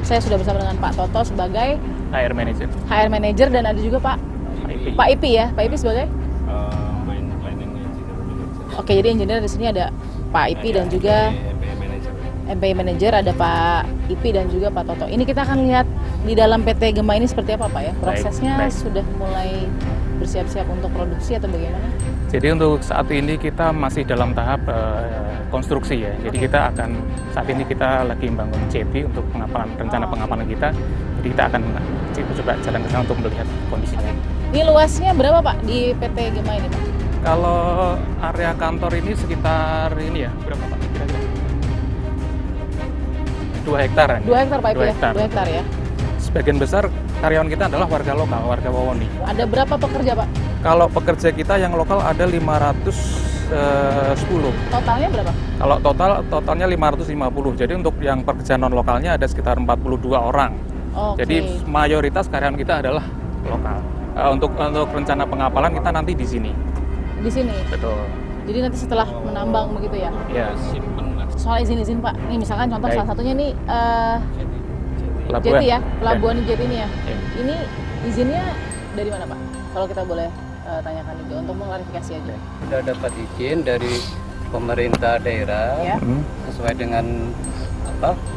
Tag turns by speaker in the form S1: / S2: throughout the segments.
S1: Saya sudah bersama dengan Pak Toto sebagai
S2: HR Manager.
S1: HR Manager dan ada juga Pak Ipi ya. Pak Ipi sebagai? Oke, jadi engineer di sini ada Pak Ipi dan juga MPI Manager, ada Pak Ipi dan juga Pak Toto. Ini kita akan lihat di dalam PT Gema ini seperti apa Pak ya? Prosesnya
S2: Baik.
S1: sudah mulai bersiap-siap untuk produksi atau bagaimana?
S2: Jadi untuk saat ini kita masih dalam tahap konstruksi ya. Jadi kita akan saat ini kita lagi membangun JP untuk rencana pengapalan kita. Jadi kita akan coba jalan ke sana untuk melihat kondisinya.
S1: Ini luasnya berapa Pak di PT Gema ini Pak?
S2: Kalau area kantor ini sekitar ini ya, berapa Pak? Kira-kira 2 hektar.
S1: 2 hektar Pak Ipi
S2: 2
S1: ya?
S2: hektar.
S1: 2 hektar ya.
S2: Sebagian besar karyawan kita adalah warga lokal, warga Wawoni.
S1: Ada berapa pekerja Pak?
S2: Kalau pekerja kita yang lokal ada 510.
S1: Totalnya berapa?
S2: Kalau totalnya 550. Jadi untuk yang pekerja non lokalnya ada sekitar 42 orang.
S1: Oke.
S2: Jadi mayoritas karyawan kita adalah lokal. Untuk rencana pengapalan kita nanti di sini.
S1: Di sini.
S2: Betul.
S1: Jadi nanti setelah menambang begitu ya?
S2: Ya.
S1: Soal izin Pak. Nih misalkan contoh
S2: Baik.
S1: salah satunya nih
S2: Pelabuhan.
S1: Jeti ya, pelabuhan Jeti ini ya.
S2: Ya.
S1: Ini izinnya dari mana Pak? Kalau kita boleh tanyakan juga untuk mengklarifikasi aja.
S3: Sudah dapat izin dari pemerintah daerah
S1: Ya.
S3: sesuai dengan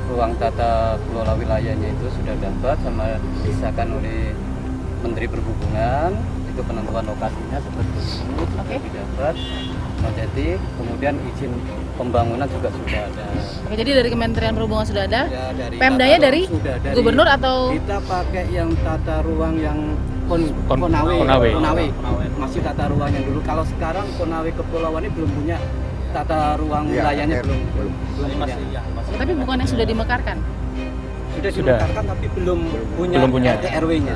S3: ruang tata kelola wilayahnya itu sudah dapat sama disahkan oleh Menteri Perhubungan. Itu penentuan lokasinya seperti itu sudah didapat. Nah, jadi kemudian izin pembangunan juga sudah ada.
S1: Oke, jadi dari Kementerian Perhubungan sudah ada.
S3: Ya, dari
S1: Pemdanya
S3: tata
S1: dari
S3: ruang sudah, dari
S1: gubernur atau
S3: kita pakai yang tata ruang yang
S2: Konawe.
S3: Konawe. Masih tata ruang yang dulu. Kalau sekarang Konawe Kepulauan ini belum punya tata ruang wilayahnya belum punya.
S1: tapi bukannya sudah dimekarkan?
S3: Sudah
S2: Sudah.
S3: dimekarkan tapi belum punya RW-nya.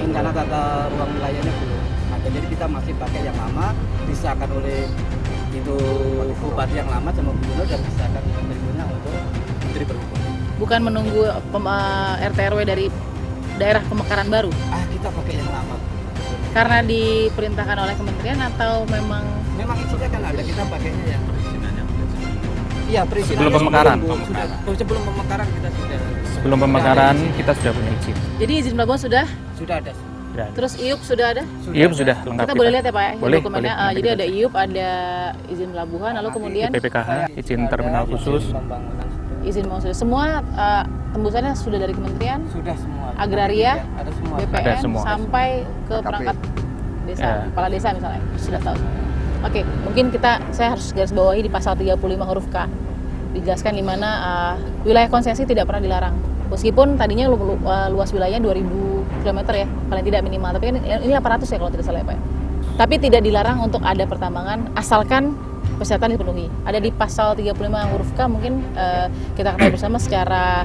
S3: Rencana tata ruang wilayahnya belum ada. Jadi kita masih pakai yang lama, disahkan oleh itu bupati yang lama sama gubernur dan disahkan berikutnya untuk Menteri Perhubungan.
S1: Bukan menunggu RT RW dari daerah pemekaran baru?
S3: Kita pakai yang lama.
S1: Karena diperintahkan oleh kementerian atau memang
S3: Izinnya kan ada, kita pakainya yang perizinannya. Iya, perizinannya
S2: Sebelum pemekaran.
S3: Sebelum pemekaran kita sudah.
S2: Sebelum pemekaran kita sudah punya izin.
S1: jadi izin pelabuhan sudah?
S3: Sudah ada.
S2: Sudah.
S1: Terus IUP sudah ada?
S2: Iya sudah lengkap.
S1: Kita boleh lihat ya Pak ya
S2: Boleh,
S1: dokumennya.
S2: boleh.
S1: Jadi ada IUP, ada izin pelabuhan, lalu kemudian
S2: PPKH, izin terminal khusus.
S1: izin mau sudah. Semua tembusannya sudah dari kementerian,
S3: Sudah semua.
S1: agraria,
S3: Ada semua.
S1: BPN
S2: Ada semua.
S1: sampai ke perangkat desa,
S2: Ya.
S1: kepala desa misalnya sudah tahu. Oke, mungkin saya harus garis bawahi di pasal 35 huruf K dijelaskan di mana wilayah konsesi tidak pernah dilarang. Meskipun tadinya luas wilayahnya 2000 km ya, paling tidak minimal. Tapi kan ini 800 ya kalau tidak salah ya Pak. Tapi tidak dilarang untuk ada pertambangan asalkan kesehatan dipenuhi. Ada di pasal 35 huruf K mungkin kita ketahui bersama secara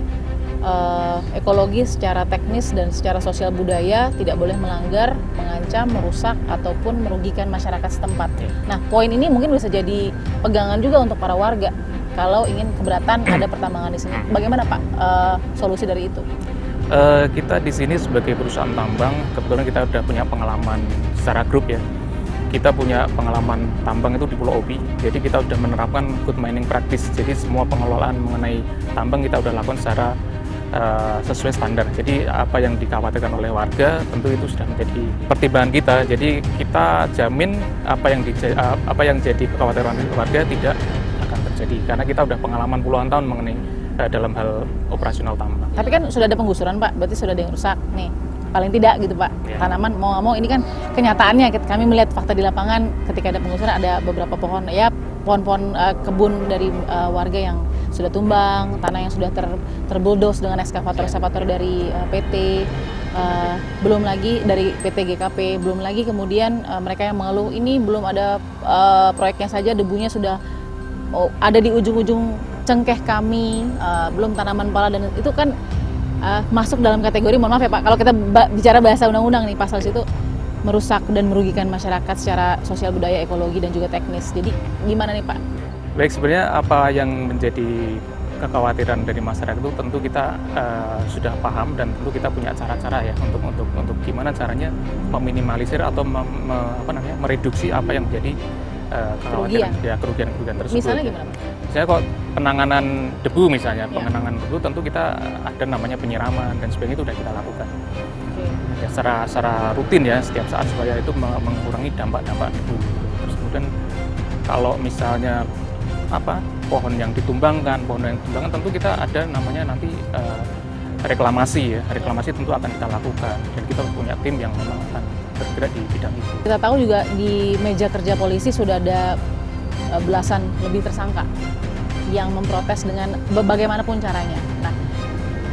S1: ekologi, secara teknis dan secara sosial budaya tidak boleh melanggar, mengancam, merusak ataupun merugikan masyarakat setempat. Nah, poin ini mungkin bisa jadi pegangan juga untuk para warga kalau ingin keberatan ada pertambangan di sini. Bagaimana Pak solusi dari itu?
S2: Kita di sini sebagai perusahaan tambang, kebetulan kita sudah punya pengalaman secara grup ya. Kita punya pengalaman tambang itu di Pulau Obi, jadi kita sudah menerapkan good mining practice. Jadi semua pengelolaan mengenai tambang kita sudah lakukan secara sesuai standar. Jadi apa yang dikhawatirkan oleh warga tentu itu sudah menjadi pertimbangan kita. Jadi kita jamin apa yang jadi kekhawatiran warga tidak akan terjadi karena kita sudah pengalaman puluhan tahun mengenai dalam hal operasional tambang.
S1: Tapi kan sudah ada penggusuran Pak, berarti sudah ada yang rusak nih. Paling tidak gitu Pak, tanaman mau nggak mau ini kan kenyataannya kami melihat fakta di lapangan ketika ada penggusuran ada beberapa pohon ya pohon-pohon kebun dari warga yang sudah tumbang, tanah yang sudah terbuldos dengan ekskavator dari PT, belum lagi dari PT GKP, belum lagi kemudian mereka yang mengeluh ini belum ada proyeknya saja debunya sudah ada di ujung-ujung cengkeh kami, belum tanaman pala dan itu kan masuk dalam kategori, mohon maaf ya Pak, kalau kita bicara bahasa undang-undang nih pasal situ merusak dan merugikan masyarakat secara sosial budaya, ekologi dan juga teknis. Jadi gimana nih Pak?
S2: Baik, sebenarnya apa yang menjadi kekhawatiran dari masyarakat itu tentu kita sudah paham dan tentu kita punya cara-cara ya untuk gimana caranya meminimalisir atau mereduksi apa yang menjadi kekhawatiran kerugian tersebut.
S1: Misalnya gimana Pak?
S2: Saya kok penanganan debu misalnya,
S1: Ya.
S2: pengenangan debu tentu kita ada namanya penyiraman dan sebagainya itu sudah kita lakukan.
S1: Oke.
S2: Ya, secara rutin ya setiap saat supaya itu mengurangi dampak-dampak debu. Terus kemudian kalau misalnya pohon yang ditumbangkan tentu kita ada namanya nanti reklamasi ya. Reklamasi tentu akan kita lakukan dan kita punya tim yang memang akan bergerak di bidang itu.
S1: Kita tahu juga di meja kerja polisi sudah ada belasan lebih tersangka yang memprotes dengan bagaimanapun caranya. Nah,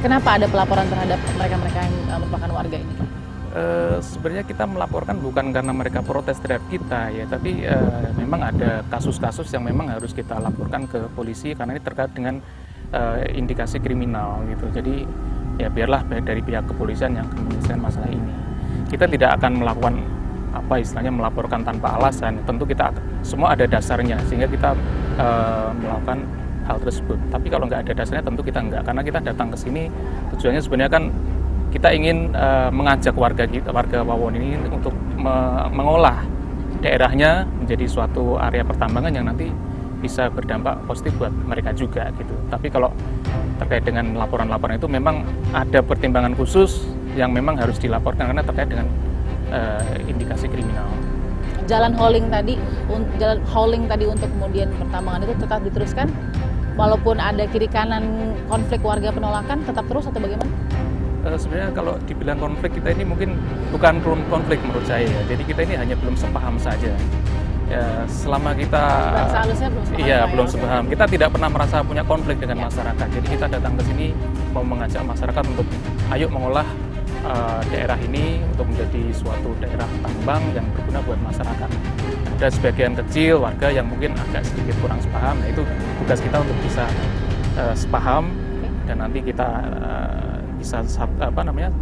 S1: kenapa ada pelaporan terhadap mereka-mereka yang merupakan warga ini?
S2: Sebenarnya kita melaporkan bukan karena mereka protes terhadap kita ya, tapi memang ada kasus-kasus yang memang harus kita laporkan ke polisi karena ini terkait dengan indikasi kriminal gitu. Jadi ya biarlah dari pihak kepolisian yang akan menyelesaikan masalah ini. Kita tidak akan melakukan istilahnya melaporkan tanpa alasan. Tentu kita semua ada dasarnya sehingga kita melakukan hal tersebut. Tapi kalau nggak ada dasarnya tentu kita nggak, karena kita datang ke sini tujuannya sebenarnya kan kita ingin mengajak warga Wawon ini untuk mengolah daerahnya menjadi suatu area pertambangan yang nanti bisa berdampak positif buat mereka juga gitu. Tapi kalau terkait dengan laporan-laporan itu memang ada pertimbangan khusus yang memang harus dilaporkan karena terkait dengan indikasi kriminal.
S1: Jalan hauling tadi untuk kemudian pertambangan itu tetap diteruskan walaupun ada kiri kanan konflik warga penolakan tetap terus atau bagaimana?
S2: Sebenarnya kalau dibilang konflik kita ini mungkin bukan konflik menurut saya ya. Jadi kita ini hanya belum sepaham saja. Ya, selama kita
S1: Bahasa halusnya belum sepaham.
S2: iya
S1: Pak,
S2: belum
S1: ya?
S2: sepaham. Kita tidak pernah merasa punya konflik dengan
S1: Ya.
S2: masyarakat. Jadi kita datang ke sini mau mengajak masyarakat untuk ayo mengolah daerah ini untuk menjadi suatu daerah tambang yang berguna buat masyarakat. Ada sebagian kecil warga yang mungkin agak sedikit kurang sepaham. Nah itu tugas kita untuk bisa sepaham dan nanti kita bisa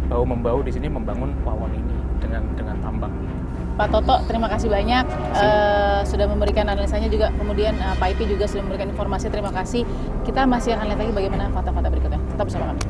S2: bahu-membahu di sini membangun Wawon ini dengan tambang.
S1: Pak Toto, terima kasih banyak sudah memberikan analisanya juga. Kemudian Pak Ipi juga sudah memberikan informasi. Terima kasih. Kita masih akan lihat lagi bagaimana fakta-fakta berikutnya. Tetap bersama kami.